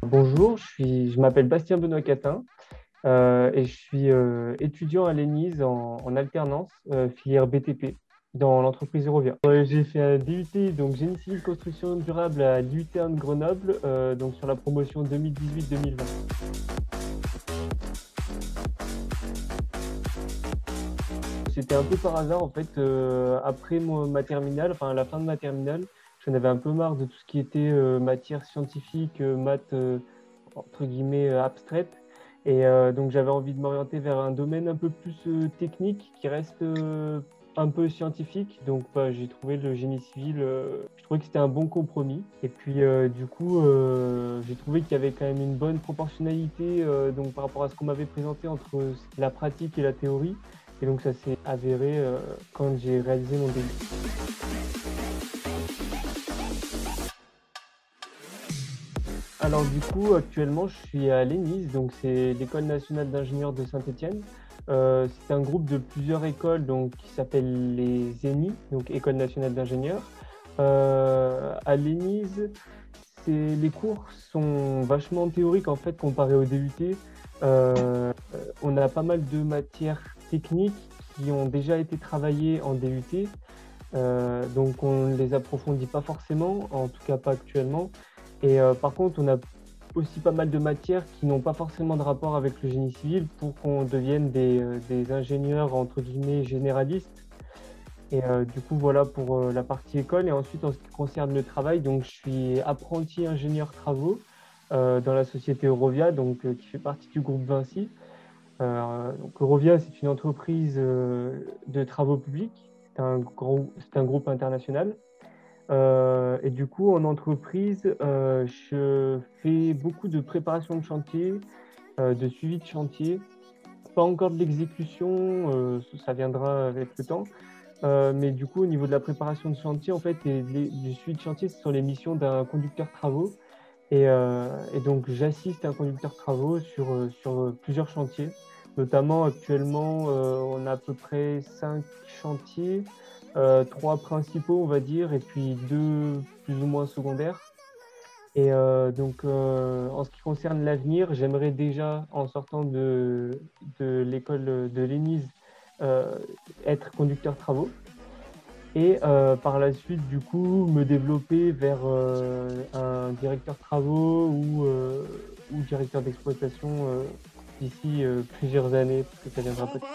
Bonjour, je m'appelle Bastien Benoît Catin et je suis étudiant à l'ENISE en alternance, filière BTP, dans l'entreprise Eurovia. J'ai fait un DUT, donc génie civil construction durable à l'UTN de Grenoble, donc sur la promotion 2018-2020. C'était un peu par hasard en fait, après ma terminale, enfin à la fin de ma terminale, j'en avais un peu marre de tout ce qui était matière scientifique, maths entre guillemets abstraites. Et donc j'avais envie de m'orienter vers un domaine un peu plus technique qui reste un peu scientifique. Donc bah, j'ai trouvé le génie civil, je trouvais que c'était un bon compromis. Et puis du coup, j'ai trouvé qu'il y avait quand même une bonne proportionnalité donc par rapport à ce qu'on m'avait présenté entre la pratique et la théorie. Et donc ça s'est avéré quand j'ai réalisé mon début. Alors du coup, actuellement, je suis à l'ENISE, donc c'est l'École nationale d'ingénieurs de Saint-Étienne. C'est un groupe de plusieurs écoles donc, qui s'appelle les ENI, donc École nationale d'ingénieurs. À l'ENISE, les cours sont vachement théoriques en fait comparé au DUT. On a pas mal de matières techniques qui ont déjà été travaillées en DUT, donc on ne les approfondit pas forcément, en tout cas pas actuellement. Et par contre, on a aussi pas mal de matières qui n'ont pas forcément de rapport avec le génie civil pour qu'on devienne des ingénieurs entre guillemets généralistes. Et du coup, voilà pour la partie école. Et ensuite, en ce qui concerne le travail, donc je suis apprenti ingénieur travaux dans la société Eurovia, donc qui fait partie du groupe Vinci. Donc Eurovia, c'est une entreprise de travaux publics. C'est un groupe international. Et du coup, en entreprise, je fais beaucoup de préparation de chantier, de suivi de chantier. Pas encore de l'exécution, ça viendra avec le temps. Mais du coup, au niveau de la préparation de chantier, en fait, du suivi de chantier, ce sont les missions d'un conducteur travaux. Et donc, j'assiste un conducteur travaux sur plusieurs chantiers. Notamment, actuellement, on a à peu près 5 chantiers, trois principaux, on va dire, et puis deux plus ou moins secondaires. Et donc, en ce qui concerne l'avenir, j'aimerais déjà, en sortant de l'école de l'ENISE, euh, être conducteur travaux. Et par la suite, du coup, me développer vers un directeur travaux ou directeur d'exploitation d'ici plusieurs années, parce que ça viendra peut-être.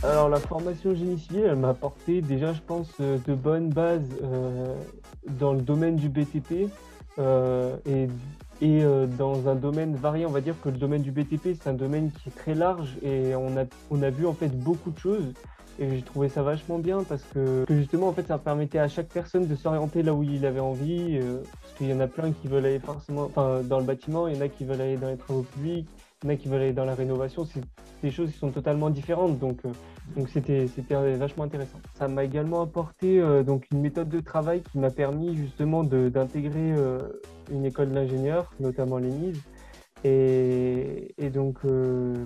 Alors, la formation génie civil, elle m'a apporté déjà, je pense, de bonnes bases dans le domaine du BTP et dans un domaine varié. On va dire que le domaine du BTP, c'est un domaine qui est très large et on a vu en fait beaucoup de choses. Et j'ai trouvé ça vachement bien parce que justement, en fait, ça permettait à chaque personne de s'orienter là où il avait envie. Parce qu'il y en a plein qui veulent aller forcément, enfin, dans le bâtiment, il y en a qui veulent aller dans les travaux publics, il y en a qui veulent aller dans la rénovation. C'est des choses qui sont totalement différentes. Donc c'était vachement intéressant. Ça m'a également apporté donc une méthode de travail qui m'a permis justement d'intégrer une école d'ingénieur, notamment l'ENISE. Et donc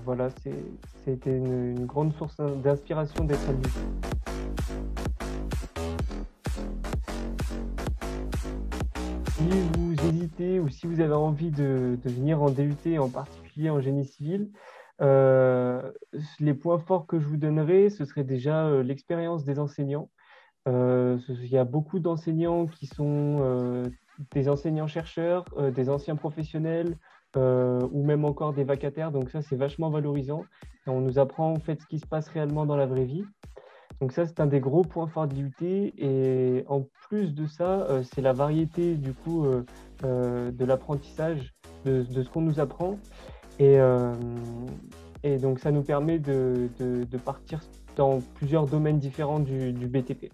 voilà, c'était une grande source d'inspiration d'être à l'ISE. Si vous hésitez ou si vous avez envie de venir en DUT, en particulier en génie civil, euh, les points forts que je vous donnerai, ce serait déjà l'expérience des enseignants. Il y a beaucoup d'enseignants qui sont des enseignants-chercheurs, des anciens professionnels ou même encore des vacataires. Donc ça, c'est vachement valorisant. Et on nous apprend en fait ce qui se passe réellement dans la vraie vie. Donc ça, c'est un des gros points forts de l'IUT. Et en plus de ça, c'est la variété du coup de l'apprentissage, de ce qu'on nous apprend. Et, euh, et donc ça nous permet de partir dans plusieurs domaines différents du BTP.